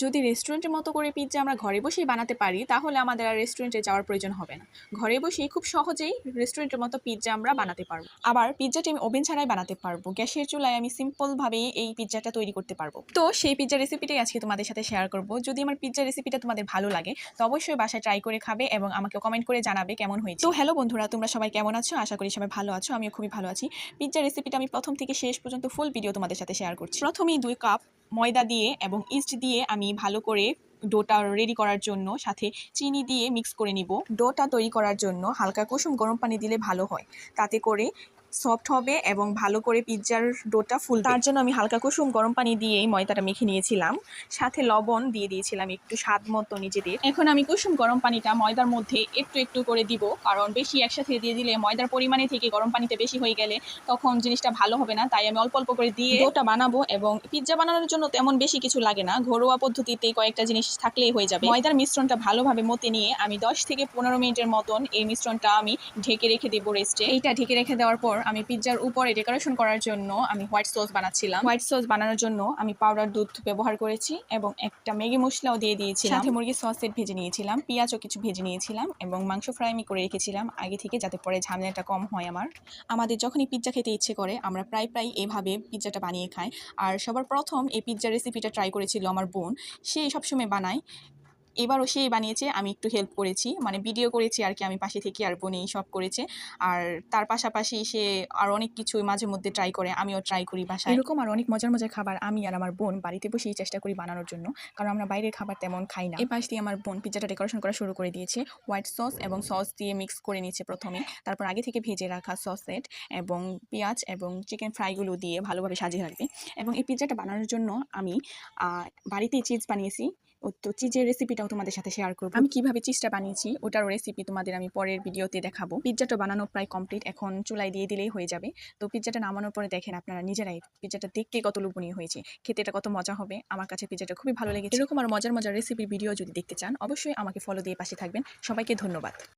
যদি রেস্টুরেন্টের মতো করে পিৎজা আমরা ঘরে বসেই বানাতে পারি তাহলে আমাদের আর রেস্টুরেন্টে যাওয়ার প্রয়োজন হবে না। ঘরে বসেই খুব সহজেই রেস্টুরেন্টের মতো পিৎজা আমরা বানাতে পারবো। আবার পিৎজাটি আমি ওভেন ছাড়াই বানাতে পারবো। গ্যাসের চুলায় আমি সিম্পলভাবে এই পিৎজাটা তৈরি করতে পারবো। তো সেই পিৎজা রেসিপিটাই আজকে তোমাদের সাথে শেয়ার করব। যদি আমার পিৎজা রেসিপিটা তোমাদের ভালো লাগে তো অবশ্যই বাসায় ট্রাই করে খাবে এবং আমাকে কমেন্ট করে জানাবে কেমন হয়েছে। তো হ্যালো বন্ধুরা, তোমরা সবাই কেমন আছো? আশা করি সবাই ভালো আছো। আমিও খুবই ভালো আছি। পিৎজা রেসিপিটা আমি প্রথম থেকে শেষ পর্যন্ত ফুল ভিডিও তোমাদের সাথে শেয়ার করছি। প্রথমেই 2 কাপ ময়দা দিয়ে এবং ইস্ট দিয়ে আমি ভালো করে ডোটা রেডি করার জন্য সাথে চিনি দিয়ে মিক্স করে নিব। ডোটা তৈরি করার জন্য হালকা কুসুম গরম পানি দিলে ভালো হয়, তাতে করে সফট হবে এবং ভালো করে পিৎজার ডোটা ফুলবে। তার জন্য আমি হালকা কুসুম গরম পানি দিয়েই ময়দাটা মেখে নিয়েছিলাম, সাথে লবণ দিয়ে দিয়েছিলাম একটু স্বাদ মতো নিজেদের। এখন আমি কুসুম গরম পানিটা ময়দার মধ্যে একটু একটু করে দিব, কারণ বেশি একসাথে দিয়ে দিলে ময়দার পরিমাণে থেকে গরম পানিতে বেশি হয়ে গেলে তখন জিনিসটা ভালো হবে না। তাই আমি অল্প অল্প করে দিয়ে ডোটা বানাবো। এবং পিৎজা বানানোর জন্য তেমন বেশি কিছু লাগে না, ঘরোয়া পদ্ধতিতে কয়েকটা জিনিস থাকলেই হয়ে যাবে। ময়দার মিশ্রণটা ভালোভাবে মতে নিয়ে আমি 10 থেকে 15 মিনিটের মতন এই মিশ্রণটা আমি ঢেকে রেখে দেবো রেস্টে। এইটা ঢেকে রেখে দেওয়ার পর আমি পিৎজার উপরে ডেকোরেশন করার জন্য আমি হোয়াইট সস বানাচ্ছিলাম। হোয়াইট সস বানানোর জন্য আমি পাউডার দুধ ব্যবহার করেছি এবং একটা ম্যাগি মশলাও দিয়ে দিয়েছিলাম। সাথে মুরগির সসেট ভেজে নিয়েছিলাম, পেঁয়াজও কিছু ভেজে নিয়েছিলাম এবং মাংস ফ্রাই আমি করে রেখেছিলাম আগে থেকে, যাতে পরে ঝামেলাটা কম হয় আমার। আমাদের যখনই পিৎজা খেতে ইচ্ছে করে আমরা প্রায় এভাবে পিৎজাটা বানিয়ে খাই। আর সবার প্রথম এই পিৎজা রেসিপিটা ট্রাই করেছিল আমার বোন। সে সবসময় বানায়, এবারও সেই বানিয়েছে, আমি একটু হেল্প করেছি, মানে ভিডিও করেছি আর কি, আমি পাশে থেকে, আর বোন এই সব করেছে। আর তার পাশাপাশি সে আর অনেক কিছু মাঝে মধ্যে ট্রাই করে, আমিও ট্রাই করি বাসায়। এরকম আর অনেক মজার মজার খাবার আমি আর আমার বোন বাড়িতে বসেই চেষ্টা করি বানানোর জন্য, কারণ আমরা বাইরের খাবার তেমন খাই না। এই পাশ দিয়ে আমার বোন পিৎজাটা ডেকোরেশন করা শুরু করে দিয়েছে। হোয়াইট সস এবং সস দিয়ে মিক্স করে নিচ্ছে প্রথমে, তারপর আগে থেকে ভেজে রাখা সসেট এবং পেঁয়াজ এবং চিকেন ফ্রাইগুলো দিয়ে ভালোভাবে সাজিয়ে রাখবে। এবং এই পিৎজাটা বানানোর জন্য আমি বাড়িতেই চিজ বানিয়েছি। তো চিজের রেসিপিটাও তোমাদের সাথে শেয়ার করবো। আমি কিভাবে চিজটা বানিয়েছি ওটারও রেসিপি তোমাদের আমি পরের ভিডিওতে দেখাবো। পিৎজাটা বানানো প্রায় কমপ্লিট, এখন চুলায় দিয়ে দিলেই হয়ে যাবে। তো পিৎজাটা নামানোর পরে দেখেন আপনারা নিজেরাই পিৎজাটা দেখতে কত লোভনীয় হয়েছে, খেতে এটা কত মজা হবে। আমার কাছে পিৎজাটা খুবই ভালো লেগেছে। এরকম আর মজার মজার রেসিপির ভিডিও যদি দেখতে চান অবশ্যই আমাকে ফলো দিয়ে পাশে থাকবেন। সবাইকে ধন্যবাদ।